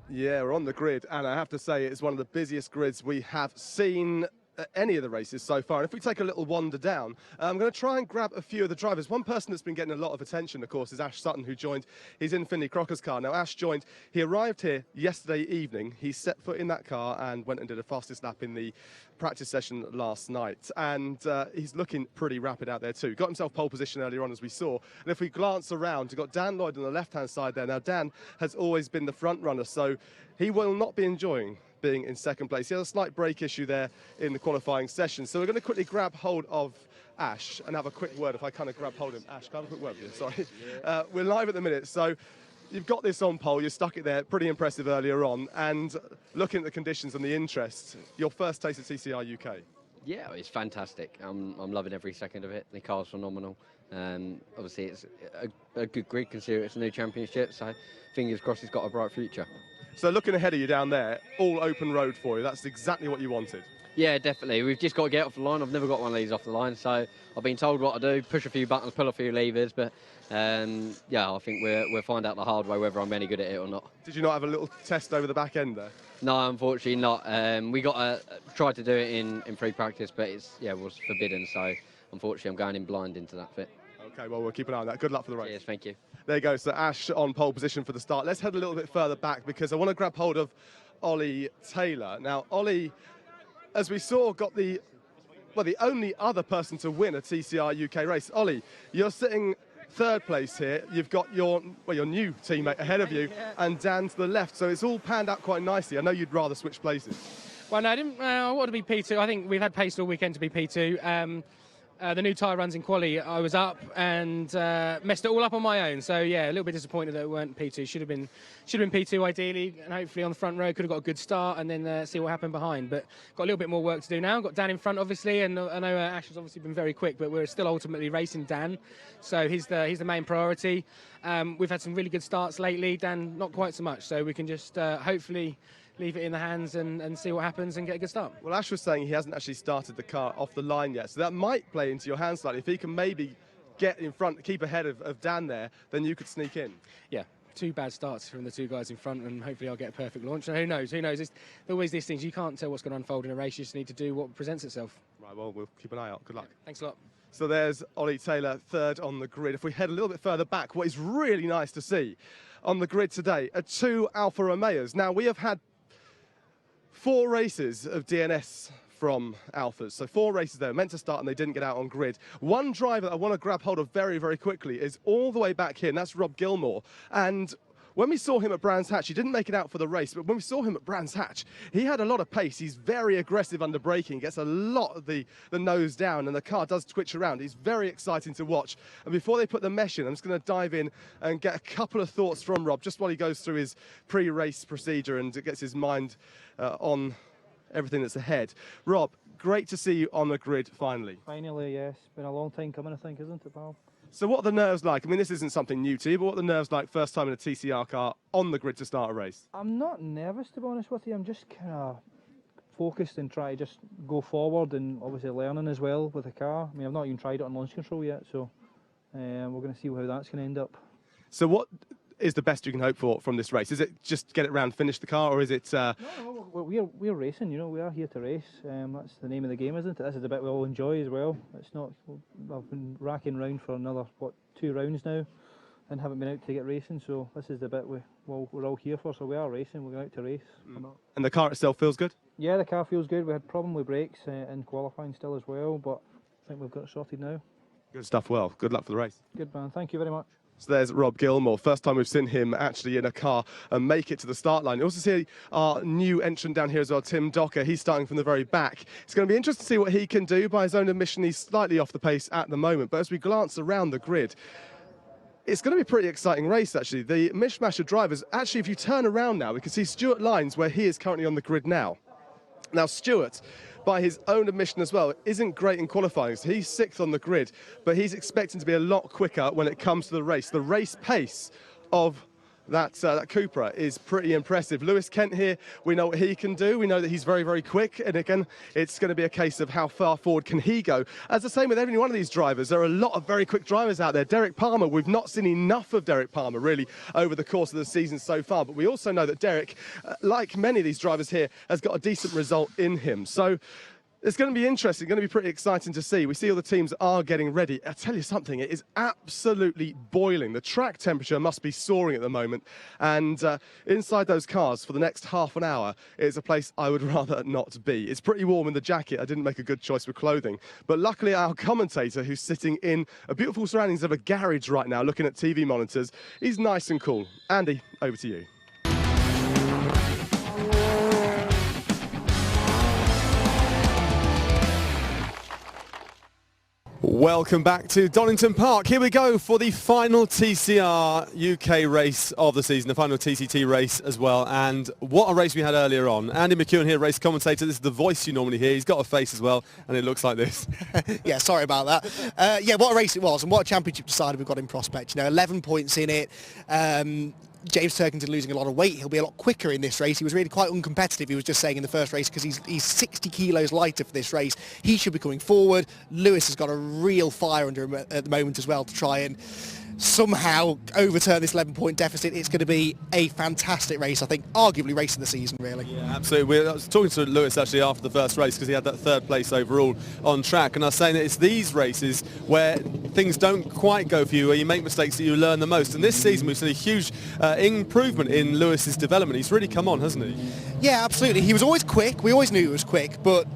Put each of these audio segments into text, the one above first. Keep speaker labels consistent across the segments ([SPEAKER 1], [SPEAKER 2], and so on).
[SPEAKER 1] Yeah, we're on the grid, and I have to say it's one of the busiest grids we have seen at any of the races so far. And if we take a little wander down, I'm going to try and grab a few of the drivers. One person that's been getting a lot of attention, of course, is Ash Sutton, who joined. He's in Finley Crocker's car. Now, Ash joined, he arrived here yesterday evening. He set foot in that car and went and did a fastest lap in the practice session last night. And he's looking pretty rapid out there too. Got himself pole position earlier on, as we saw. And if we glance around, you've got Dan Lloyd on the left-hand side there. Now, Dan has always been the front runner, so he will not be enjoying being in second place. He had a slight brake issue there in the qualifying session. So we're going to quickly grab hold of Ash and have a quick word. If I kind of grab hold of him. Ash, can I have a quick word with you? Sorry. We're live at the minute. So you've got this on pole. You stuck it there. Pretty impressive earlier on. And looking at the conditions and the interest, your first taste of TCR UK.
[SPEAKER 2] Yeah, it's fantastic. I'm loving every second of it. The car's phenomenal. Obviously, it's a good grid considering it's a new championship. So fingers crossed it's got a bright future.
[SPEAKER 1] So looking ahead of you down there, all open road for you. That's exactly what you wanted.
[SPEAKER 2] Yeah, definitely. We've just got to get off the line. I've never got one of these off the line, so I've been told what to do, push a few buttons, pull a few levers, but yeah, I think we'll find out the hard way whether I'm any good at it or not. Did
[SPEAKER 1] you not have a little test over the back end there?
[SPEAKER 2] No, unfortunately not. We tried to do it in pre-practice, but it was forbidden, so unfortunately I'm going in blind into that fit.
[SPEAKER 1] Okay, well, we'll keep an eye on that. Good luck for the race.
[SPEAKER 2] Cheers, thank you.
[SPEAKER 1] There you go, so Ash on pole position for the start. Let's head a little bit further back because I want to grab hold of Ollie Taylor. Now, Ollie, as we saw, got the only other person to win a TCR UK race. Ollie, you're sitting third place here. You've got your new teammate ahead of you and Dan to the left, so it's all panned out quite nicely. I know you'd rather switch places.
[SPEAKER 3] Well, no, I didn't. I wanted to be P2. I think we've had pace all weekend to be P2. The new tyre runs in quali, I was up and messed it all up on my own. So yeah, a little bit disappointed that it weren't P2. Should have been P2 ideally, and hopefully on the front row could have got a good start and then see what happened behind. But got a little bit more work to do now. Got Dan in front obviously, and I know Ash has obviously been very quick, but we're still ultimately racing Dan. So he's the main priority. We've had some really good starts lately. Dan not quite so much. So we can just hopefully leave it in the hands and see what happens and get a good start.
[SPEAKER 1] Well, Ash was saying he hasn't actually started the car off the line yet, so that might play into your hands slightly. If he can maybe get in front, keep ahead of Dan there, then you could sneak in.
[SPEAKER 3] Yeah, 2 bad starts from the 2 guys in front, and hopefully I'll get a perfect launch. And who knows? There's always these things. You can't tell what's going to unfold in a race. You just need to do what presents itself.
[SPEAKER 1] Right, well, we'll keep an eye out. Good luck.
[SPEAKER 3] Thanks a lot.
[SPEAKER 1] So there's Ollie Taylor, third on the grid. If we head a little bit further back, what is really nice to see on the grid today are 2 Alfa Romeos. Now, we have had 4 races of DNS from Alphas. So 4 races there, meant to start and they didn't get out on grid. One driver that I want to grab hold of very, very quickly is all the way back here, and that's Rob Gilmore. And when we saw him at Brands Hatch, he didn't make it out for the race, but when we saw him at Brands Hatch, he had a lot of pace. He's very aggressive under braking, gets a lot of the nose down, and the car does twitch around. He's very exciting to watch. And before they put the mesh in, I'm just going to dive in and get a couple of thoughts from Rob, just while he goes through his pre-race procedure and gets his mind on everything that's ahead. Rob, great to see you on the grid finally.
[SPEAKER 4] Finally, yes. Been a long time coming, I think, isn't it, pal?
[SPEAKER 1] So what are the nerves like? I mean, this isn't something new to you, but what are the nerves like first time in a TCR car on the grid to start a race?
[SPEAKER 4] I'm not nervous, to be honest with you. I'm just kind of focused and try to just go forward and obviously learning as well with the car. I mean, I've not even tried it on launch control yet, so we're going to see how that's going to end up.
[SPEAKER 1] So what is the best you can hope for from this race? Is it just get it round, finish the car, or is it...
[SPEAKER 4] No, we're racing, you know, we are here to race. That's the name of the game, isn't it? This is the bit we all enjoy as well. It's not... I've been racking round for another, 2 rounds now and haven't been out to get racing, so this is the bit we're all here for, so we are racing, we're going out to race.
[SPEAKER 1] And the car itself feels good?
[SPEAKER 4] Yeah, the car feels good. We had a problem with brakes in qualifying still as well, but I think we've got it sorted now.
[SPEAKER 1] Good stuff. Well, good luck for the race.
[SPEAKER 4] Good, man. Thank you very much.
[SPEAKER 1] So there's Rob Gilmore. First time we've seen him actually in a car and make it to the start line. You also see our new entrant down here as well, Tim Docker. He's starting from the very back. It's going to be interesting to see what he can do. By his own admission, he's slightly off the pace at the moment. But as we glance around the grid, it's going to be a pretty exciting race, actually. The mishmash of drivers. Actually, if you turn around now, we can see Stuart Lines, where he is currently on the grid now. Now, Stuart, by his own admission as well, isn't great in qualifying. So he's 6th on the grid, but he's expecting to be a lot quicker when it comes to the race. The race pace of That Cupra is pretty impressive. Lewis Kent here, we know what he can do. We know that he's very, very quick. And again, it's going to be a case of how far forward can he go. As the same with every one of these drivers, there are a lot of very quick drivers out there. Derek Palmer, we've not seen enough of Derek Palmer really over the course of the season so far. But we also know that Derek, like many of these drivers here, has got a decent result in him. So it's going to be interesting, going to be pretty exciting to see. We see all the teams are getting ready. I tell you something, it is absolutely boiling. The track temperature must be soaring at the moment. And inside those cars for the next half an hour is a place I would rather not be. It's pretty warm in the jacket. I didn't make a good choice with clothing. But luckily our commentator, who's sitting in a beautiful surroundings of a garage right now looking at TV monitors, he's nice and cool. Andy, over to you. Welcome back to Donington Park. Here we go for the final TCR UK race of the season, the final TCT race as well. And what a race we had earlier on. Andy McEwen here, race commentator. This is the voice you normally hear. He's got a face as well, and it looks like this.
[SPEAKER 5] Yeah, sorry about that. Yeah, what a race it was, and what a championship decider we've got in prospect. You know, 11 points in it. James Turkington losing a lot of weight. He'll be a lot quicker in this race. He was really quite uncompetitive, he was just saying in the first race, because he's 60 kilos lighter for this race. He should be coming forward. Lewis has got a real fire under him at the moment as well to try and somehow overturn this 11-point deficit. It's going to be a fantastic race, I think, arguably race of the season, really.
[SPEAKER 1] Yeah, absolutely. I was talking to Lewis actually after the first race because he had that third place overall on track, and I was saying that it's these races where things don't quite go for you, where you make mistakes that you learn the most. And this season we've seen a huge improvement in Lewis's development. He's really come on, hasn't he?
[SPEAKER 5] Yeah, absolutely. He was always quick. We always knew he was quick, but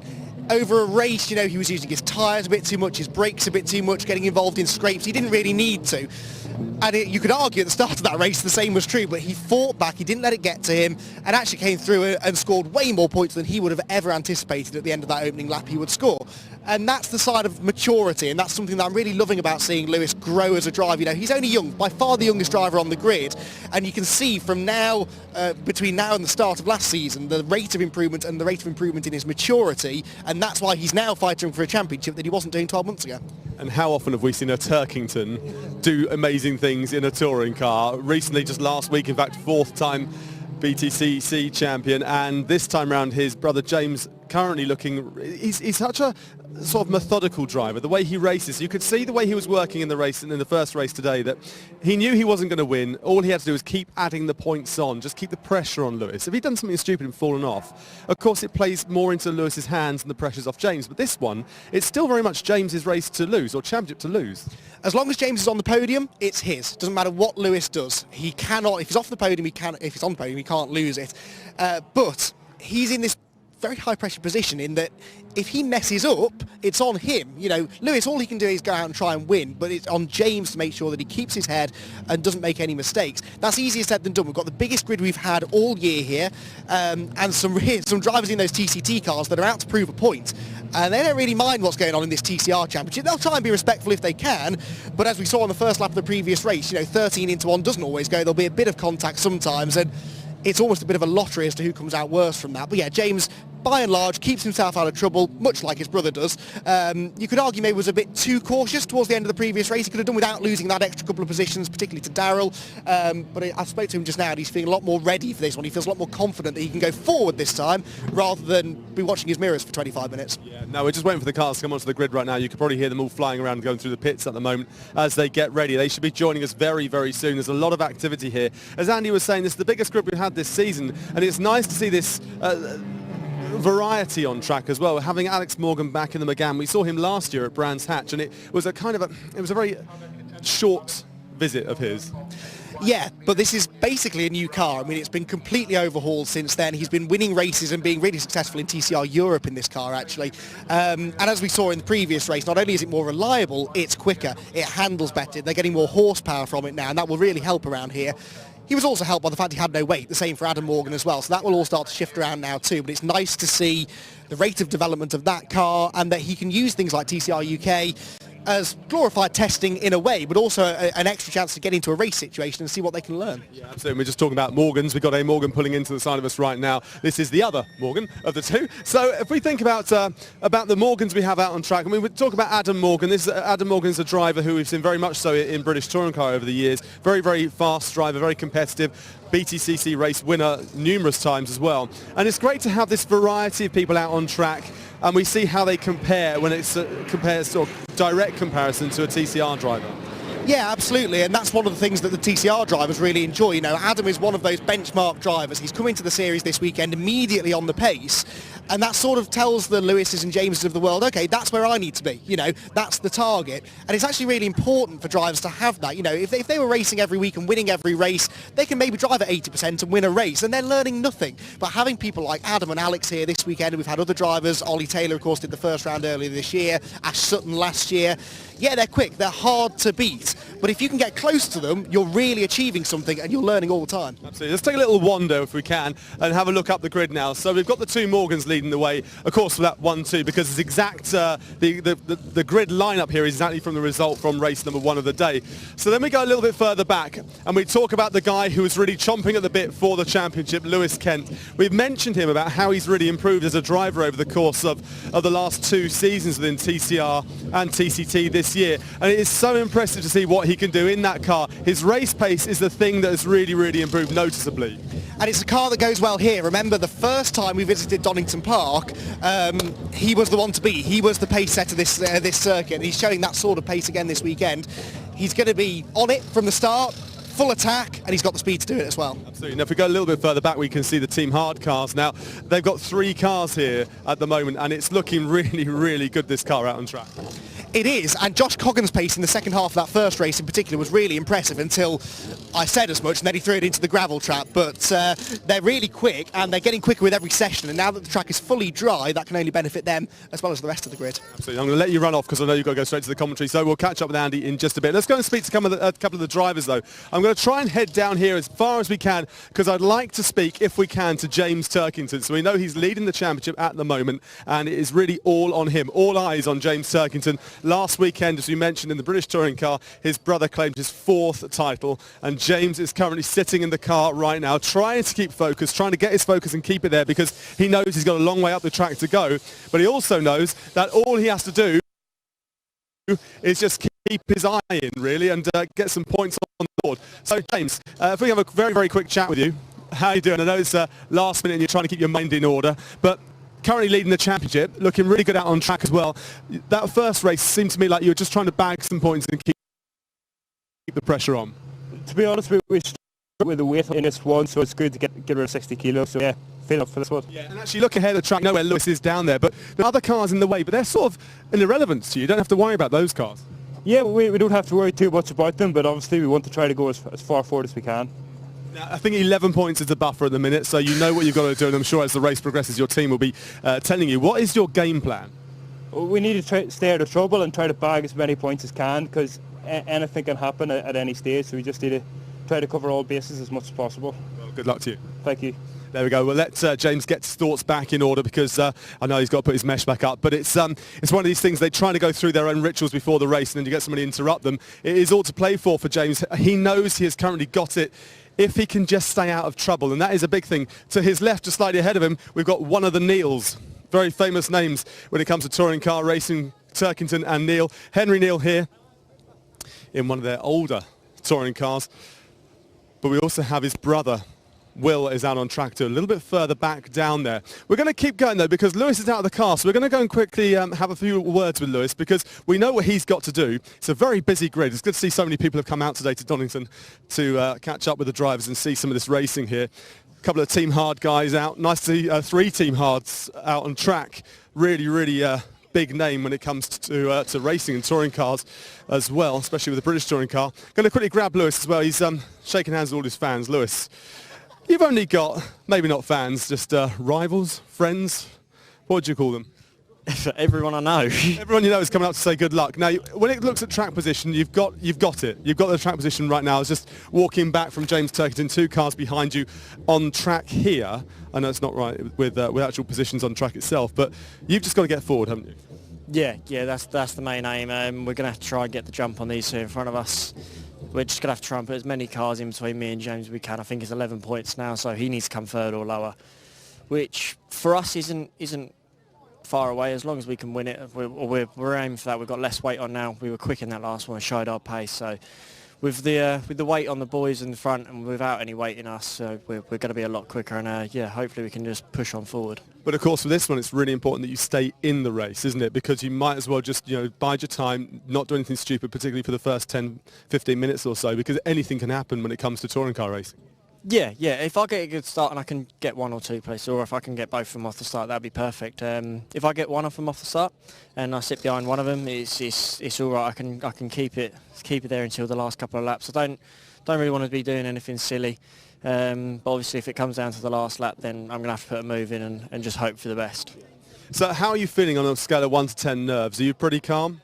[SPEAKER 5] over a race, you know, he was using his tyres a bit too much, his brakes a bit too much, getting involved in scrapes. He didn't really need to. And you could argue at the start of that race the same was true, but he fought back, he didn't let it get to him, and actually came through and scored way more points than he would have ever anticipated at the end of that opening lap he would score. And that's the side of maturity, and that's something that I'm really loving about seeing Lewis grow as a driver. You know, he's only young, by far the youngest driver on the grid, and you can see from now, between now and the start of last season, the rate of improvement and the rate of improvement in his maturity, and that's why he's now fighting for a championship that he wasn't doing 12 months ago.
[SPEAKER 1] And how often have we seen a Turkington do amazing things in a touring car? Recently, just last week, in fact, fourth time BTCC champion, and this time round his brother James currently looking, he's such a sort of methodical driver. The way he races, you could see the way he was working in the race, in the first race today, that he knew he wasn't going to win. All he had to do was keep adding the points on, just keep the pressure on Lewis. If he'd done something stupid and fallen off, of course it plays more into Lewis's hands and the pressure's off James. But this one, it's still very much James's race to lose, or championship to lose.
[SPEAKER 5] As long as James is on the podium, it's his. Doesn't matter what Lewis does. He cannot, if he's off the podium, if he's on the podium, he can't lose it. But he's in this very high pressure position in that if he messes up, it's on him. You know, Lewis, all he can do is go out and try and win, but it's on James to make sure that he keeps his head and doesn't make any mistakes. That's easier said than done. We've got the biggest grid we've had all year here, and some drivers in those TCT cars that are out to prove a point. And they don't really mind what's going on in this TCR championship. They'll try and be respectful if they can, but as we saw on the first lap of the previous race, you know, 13 into 1 doesn't always go. There'll be a bit of contact sometimes, and it's almost a bit of a lottery as to who comes out worse from that. But yeah, James, by and large, keeps himself out of trouble, much like his brother does. You could argue maybe was a bit too cautious towards the end of the previous race. He could have done without losing that extra couple of positions, particularly to Darrell. But I spoke to him just now, and he's feeling a lot more ready for this one. He feels a lot more confident that he can go forward this time, rather than be watching his mirrors for 25 minutes.
[SPEAKER 1] Yeah, no, we're just waiting for the cars to come onto the grid right now. You can probably hear them all flying around and going through the pits at the moment as they get ready. They should be joining us very, very soon. There's a lot of activity here. As Andy was saying, this is the biggest grid we've had this season, and it's nice to see this variety on track as well. Having Alex Morgan back in the McGann, we saw him last year at Brands Hatch, and it was a very short visit of his.
[SPEAKER 5] Yeah, but this is basically a new car. I mean, it's been completely overhauled since then. He's been winning races and being really successful in TCR Europe in this car, actually. And as we saw in the previous race, not only is it more reliable, it's quicker. It handles better. They're getting more horsepower from it now, and that will really help around here. He was also helped by the fact he had no weight, the same for Adam Morgan as well, so that will all start to shift around now too, but it's nice to see the rate of development of that car and that he can use things like TCR UK as glorified testing in a way, but also an extra chance to get into a race situation and see what they can learn.
[SPEAKER 1] Yeah, absolutely. We're just talking about Morgans. We've got a Morgan pulling into the side of us right now. This is the other Morgan of the two. So if we think about the Morgans we have out on track, I mean, we talk about Adam Morgan. Adam Morgan's a driver who we've seen very much so in British Touring Car over the years. Very, very fast driver, very competitive. BTCC race winner numerous times as well. And it's great to have this variety of people out on track, and we see how they compare when it's compares sort of direct comparison to a TCR driver.
[SPEAKER 5] Yeah, absolutely, and that's one of the things that the TCR drivers really enjoy. You know, Adam is one of those benchmark drivers. He's come into the series this weekend immediately on the pace, and that sort of tells the Lewises and Jameses of the world, okay, that's where I need to be. You know, that's the target, and it's actually really important for drivers to have that. You know, if they were racing every week and winning every race, they can maybe drive at 80% and win a race, and they're learning nothing. But having people like Adam and Alex here this weekend, we've had other drivers. Ollie Taylor, of course, did the first round earlier this year. Ash Sutton last year. Yeah, they're quick, they're hard to beat, but if you can get close to them, you're really achieving something and you're learning all the time.
[SPEAKER 1] Absolutely. Let's take a little wander, if we can, and have a look up the grid now. So we've got the two Morgans leading the way, of course, for that 1-2, because it's exact, the grid lineup here is exactly from the result from race number 1 of the day. So then we go a little bit further back, and we talk about the guy who was really chomping at the bit for the championship, Lewis Kent. We've mentioned him about how he's really improved as a driver over the course of the last 2 seasons within TCR and TCT this year, and it is so impressive to see what he can do in that car. His race pace is the thing that has really, really improved noticeably.
[SPEAKER 5] And it's a car that goes well here. Remember, the first time we visited Donington Park, he was the one to beat. He was the pace setter this circuit, and he's showing that sort of pace again this weekend. He's going to be on it from the start, full attack, and he's got the speed to do it as well.
[SPEAKER 1] Absolutely. Now, if we go a little bit further back, we can see the Team Hard cars. Now, they've got 3 cars here at the moment, and it's looking really, really good, this car out on track.
[SPEAKER 5] It is, and Josh Coggan's pace in the second half of that first race in particular was really impressive until I said as much, and then he threw it into the gravel trap. But they're really quick, and they're getting quicker with every session, and now that the track is fully dry, that can only benefit them as well as the rest of the grid.
[SPEAKER 1] Absolutely. I'm going to let you run off because I know you've got to go straight to the commentary, so we'll catch up with Andy in just a bit. Let's go and speak to a couple of the drivers, though. I'm going to try and head down here as far as we can because I'd like to speak, if we can, to James Turkington. So we know he's leading the championship at the moment, and it is really all on him. All eyes on James Turkington. Last weekend, as we mentioned, in the British Touring Car, his brother claimed his 4th title, and James is currently sitting in the car right now trying to keep focus, trying to get his focus and keep it there because he knows he's got a long way up the track to go, but he also knows that all he has to do is just keep his eye in, really, and get some points on the board. So, James, if we have a very, very quick chat with you, how are you doing? I know it's last minute and you're trying to keep your mind in order, but currently leading the championship, looking really good out on track as well. That first race seemed to me like you were just trying to bag some points and keep the pressure on.
[SPEAKER 6] To be honest, we struggled with the weight in this one, so it's good to get rid of 60 kilos. So yeah, feeling up for this one.
[SPEAKER 1] Yeah, and actually look ahead of the track, know where Lewis is down there, but there are other cars in the way, but they're sort of an irrelevance to you. You don't have to worry about those cars.
[SPEAKER 6] Yeah, we don't have to worry too much about them, but obviously we want to try to go as far forward as we can.
[SPEAKER 1] Now, I think 11 points is the buffer at the minute, so you know what you've got to do, and I'm sure as the race progresses, your team will be telling you. What is your game plan?
[SPEAKER 6] We need to stay out of trouble and try to bag as many points as can, because anything can happen at any stage, so we just need to try to cover all bases as much as possible.
[SPEAKER 1] Well, good luck to you.
[SPEAKER 6] Thank you.
[SPEAKER 1] There we go. We'll let James get his thoughts back in order because I know he's got to put his mesh back up. But it's one of these things, they try to go through their own rituals before the race and then you get somebody to interrupt them. It is all to play for James. He knows he has currently got it if he can just stay out of trouble. And that is a big thing. To his left, just slightly ahead of him, we've got one of the Neils. Very famous names when it comes to touring car racing, Turkington and Neil. Henry Neil here in one of their older touring cars. But we also have his brother, Will, is out on track too, a little bit further back down there. We're going to keep going though because Lewis is out of the car, so we're going to go and quickly have a few words with Lewis because we know what he's got to do. It's a very busy grid. It's good to see so many people have come out today to Donington to catch up with the drivers and see some of this racing here. A couple of Team Hard guys out. Nice to see 3 Team Hards out on track. Really, really big name when it comes to racing and touring cars as well, especially with the British touring car. Going to quickly grab Lewis as well. He's shaking hands with all his fans. Lewis, you've only got, maybe not fans, just rivals, friends. What would you call them?
[SPEAKER 7] Everyone I know.
[SPEAKER 1] Everyone you know is coming up to say good luck. Now, when it looks at track position, you've got it. You've got the track position right now. I was just walking back from James Turkington, 2 cars behind you on track here. I know it's not right with actual positions on track itself, but you've just got to get forward, haven't you?
[SPEAKER 7] Yeah, that's the main aim. We're going to have to try and get the jump on these two in front of us. We're just going to have to try and put as many cars in between me and James as we can. I think it's 11 points now, so he needs to come third or lower, which for us isn't far away. As long as we can win it, we're aiming for that. We've got less weight on now. We were quick in that last one, showed our pace. So with the weight on the boys in the front and without any weight in us, we're going to be a lot quicker. And yeah, hopefully we can just push on forward.
[SPEAKER 1] But of course, for this one, it's really important that you stay in the race, isn't it? Because you might as well just, bide your time, not do anything stupid, particularly for the first 10, 15 minutes or so, because anything can happen when it comes to touring car racing.
[SPEAKER 7] Yeah. If I get a good start and I can get one or two places, or if I can get both of them off the start, that'd be perfect. If I get one of them off the start and I sit behind one of them, it's all right. I can keep it there until the last couple of laps. I don't really want to be doing anything silly. But obviously, if it comes down to the last lap, then I'm going to have to put a move in and just hope for the best.
[SPEAKER 1] So how are you feeling on a scale of 1 to 10 nerves? Are you pretty calm?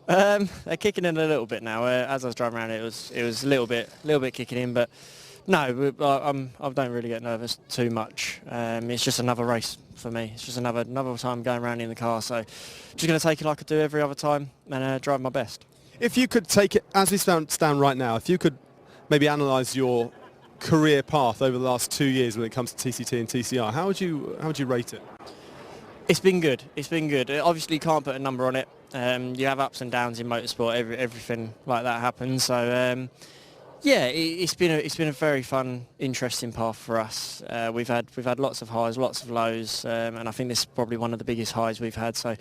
[SPEAKER 7] They're kicking in a little bit now. As I was driving around, it was a little bit kicking in, but no, I don't really get nervous too much. It's just another race for me. It's just another time going around in the car. So just going to take it like I do every other time and drive my best.
[SPEAKER 1] If you could take it as we stand right now, if you could maybe analyse your career path over the last 2 years when it comes to TCT and TCR, how would you rate it?
[SPEAKER 7] It's been good. Obviously, you can't put a number on it. You have ups and downs in motorsport. Everything like that happens. So yeah, it's been a very fun, interesting path for us. We've had lots of highs, lots of lows, and I think this is probably one of the biggest highs we've had. So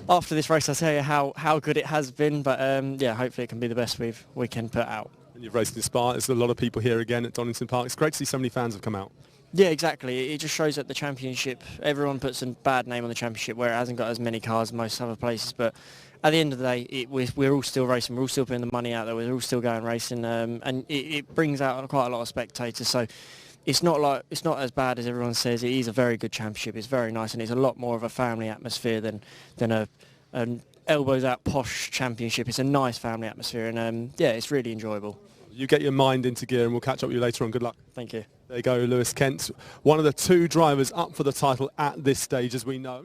[SPEAKER 7] after this race, I'll tell you how good it has been. But yeah, hopefully it can be the best we can put out.
[SPEAKER 1] And you've raced in Spa. There's a lot of people here again at Donington Park. It's great to see so many fans have come out.
[SPEAKER 7] Yeah, exactly. It just shows that the championship, everyone puts a bad name on the championship where it hasn't got as many cars as most other places. But at the end of the day, we're all still racing. We're all still putting the money out there. We're all still going racing, and it brings out quite a lot of spectators. So it's not as bad as everyone says. It is a very good championship. It's very nice, and it's a lot more of a family atmosphere than an elbows out posh championship. It's a nice family atmosphere, and yeah, it's really enjoyable.
[SPEAKER 1] You get your mind into gear, and we'll catch up with you later on. Good luck.
[SPEAKER 7] Thank you.
[SPEAKER 1] There you go, Lewis Kent, one of the two drivers up for the title at this stage, as we know.